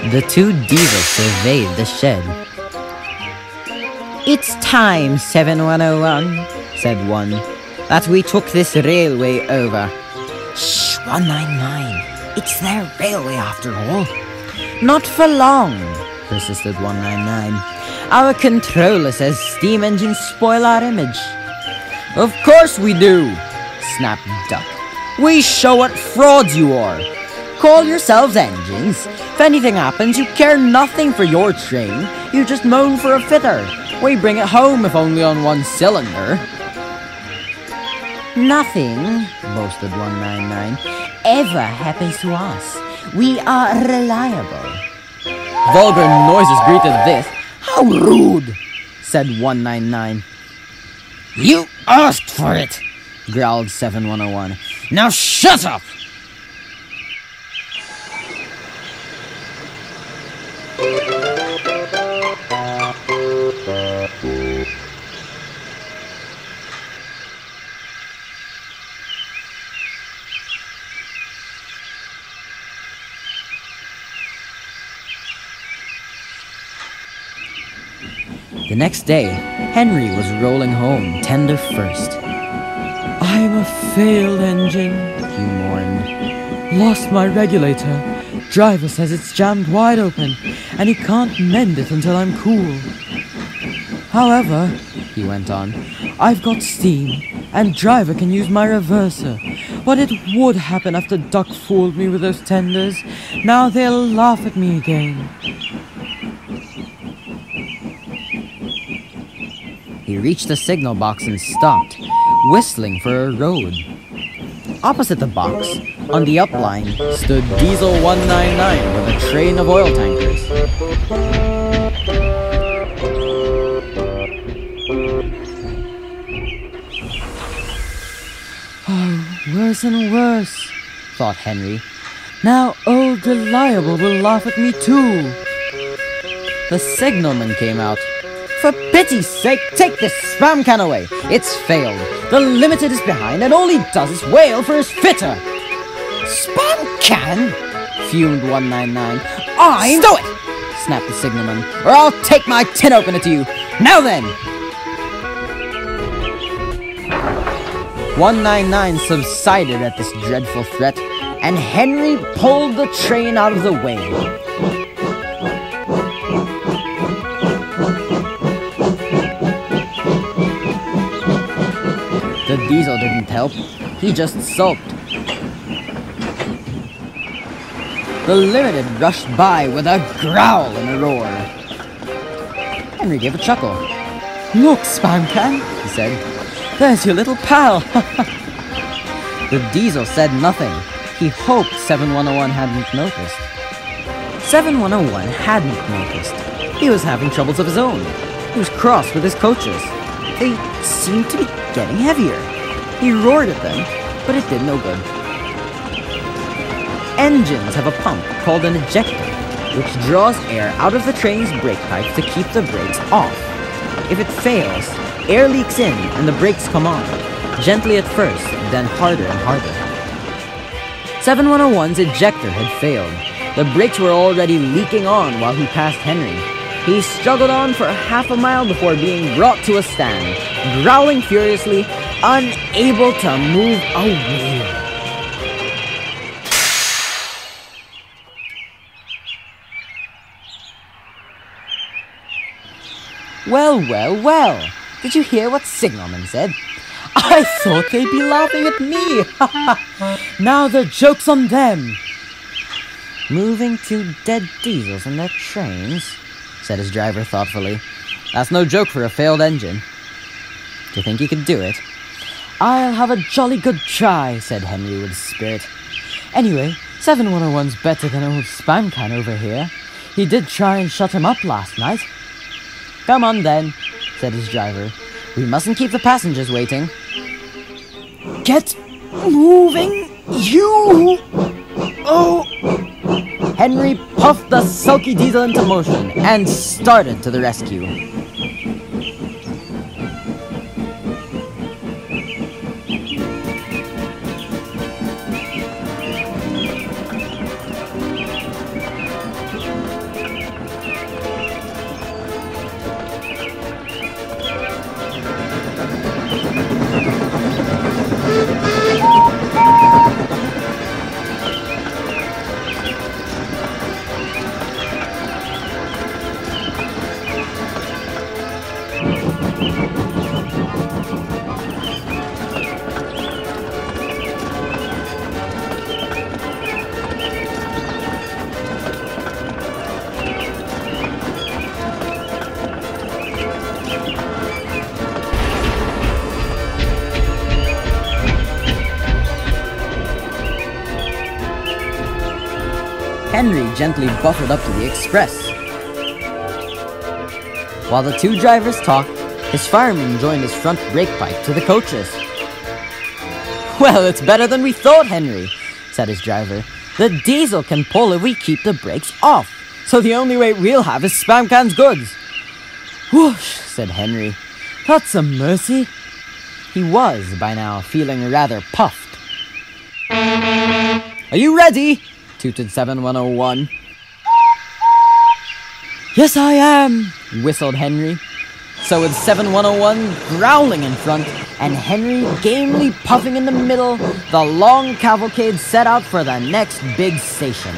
The two diesels surveyed the shed. "It's time, 7101, said one, that we took this railway over." "Shh, 199. It's their railway after all." "Not for long," persisted 199. "Our controller says steam engines spoil our image." "Of course we do," snapped Duck. "We show what frauds you are. Call yourselves engines. If anything happens, you care nothing for your train. You just moan for a fitter. We bring it home if only on one cylinder." "Nothing," boasted 199, "ever happens to us. We are reliable." Vulgar noises greeted this. "How rude," said 199. "You asked for it," growled 7101. "Now shut up!" The next day, Henry was rolling home, tender first. "I'm a failed engine," he mourned. "Lost my regulator. Driver says it's jammed wide open, and he can't mend it until I'm cool. However," he went on, "I've got steam, and driver can use my reverser. But it would happen after Duck fooled me with those tenders. Now they'll laugh at me again." He reached the signal box and stopped, whistling for a road. Opposite the box, on the upline, stood Diesel 199 with a train of oil tankers. "Oh, worse and worse," thought Henry. "Now old Reliable will laugh at me too." The signalman came out. "For pity's sake, take this spam can away. It's failed. The limited is behind, and all he does is wail for his fitter." "Spam can?" fumed 199. "Stow it!" snapped the signalman, "or I'll take my tin opener to you. Now then!" 199 subsided at this dreadful threat, and Henry pulled the train out of the way. The diesel didn't help. He just sulked. The limited rushed by with a growl and a roar. Henry gave a chuckle. "Look, Spam Can," he said. "There's your little pal." The diesel said nothing. He hoped 7101 hadn't noticed. 7101 hadn't noticed. He was having troubles of his own. He was cross with his coaches. They seemed to be getting heavier. He roared at them, but it did no good. Engines have a pump called an ejector, which draws air out of the train's brake pipes to keep the brakes off. If it fails, air leaks in and the brakes come on, gently at first, then harder and harder. 7101's ejector had failed. The brakes were already leaking on while he passed Henry. He struggled on for half a mile before being brought to a stand, growling furiously, unable to move a wheel. "Well, well, well, did you hear what Signalman said? I thought they'd be laughing at me. Now the joke's on them." "Moving two dead diesels in their trains," said his driver thoughtfully. "That's no joke for a failed engine. Do you think you could do it?" "I'll have a jolly good try," said Henry with spirit. "Anyway, 7101's better than old Spam Can over here. He did try and shut him up last night." "Come on then," said his driver. "We mustn't keep the passengers waiting." "Get moving, you!" "Oh!" Henry puffed the sulky diesel into motion and started to the rescue. Henry gently buffered up to the express. While the two drivers talked, his fireman joined his front brake pipe to the coaches. "Well, it's better than we thought, Henry," said his driver. "The diesel can pull if we keep the brakes off, so the only weight we'll have is Spamcan's goods." "Whoosh," said Henry. "That's a mercy." He was, by now, feeling rather puffed. "Are you ready?" tooted 7101. "Yes, I am," whistled Henry. So with 7101 growling in front and Henry gamely puffing in the middle, the long cavalcade set out for the next big station.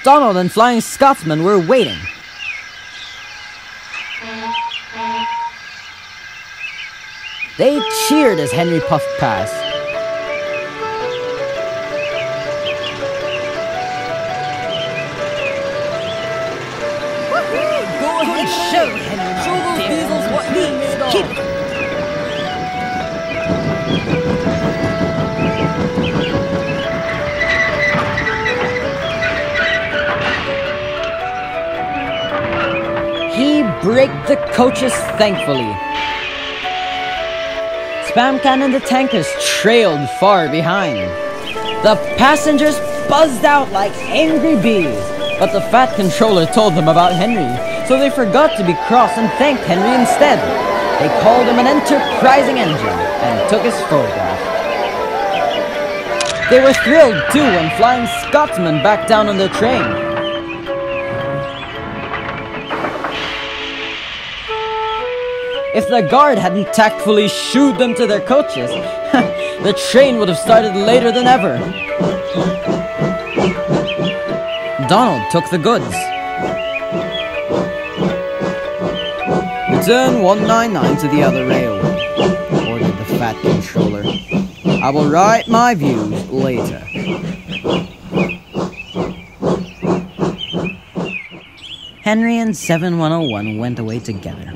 Donald and Flying Scotsman were waiting. They cheered as Henry puffed past. Go ahead, show Henry. Show those diesels what needs. Keep it. He braked the coaches thankfully. Spamcan and the tankers trailed far behind. The passengers buzzed out like angry bees, but the fat controller told them about Henry, so they forgot to be cross and thanked Henry instead. They called him an enterprising engine and took his photograph. They were thrilled too when Flying Scotsman backed down on their train. If the guard hadn't tactfully shooed them to their coaches, the train would have started later than ever. Donald took the goods. "Return 199 to the other railway," ordered the fat controller. "I will write my views later." Henry and 7101 went away together.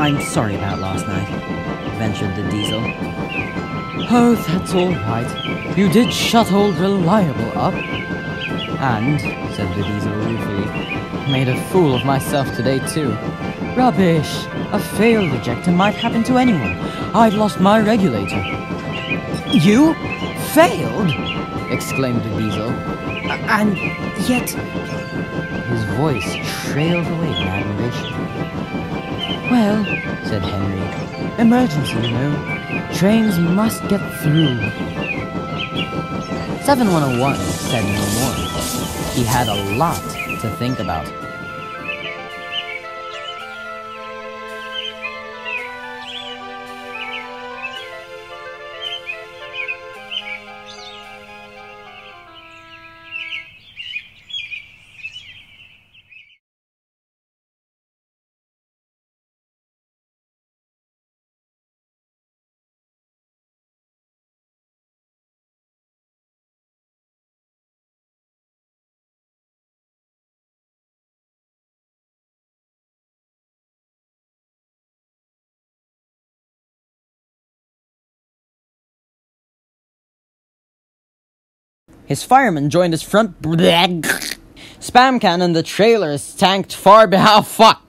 "I'm sorry about last night," ventured the diesel. "Oh, that's all right. You did shut old Reliable up." "And," said the diesel ruefully, "made a fool of myself today too." "Rubbish! A failed ejector might happen to anyone. I'd lost my regulator." "You? Failed?" exclaimed the diesel. "And yet..." His voice trailed away in admiration. "Well," said Henry, "emergency, you know. Trains must get through." 7101 said no more. He had a lot to think about. His fireman joined his front. Spam can and the trailer is tanked far behind. Fuck!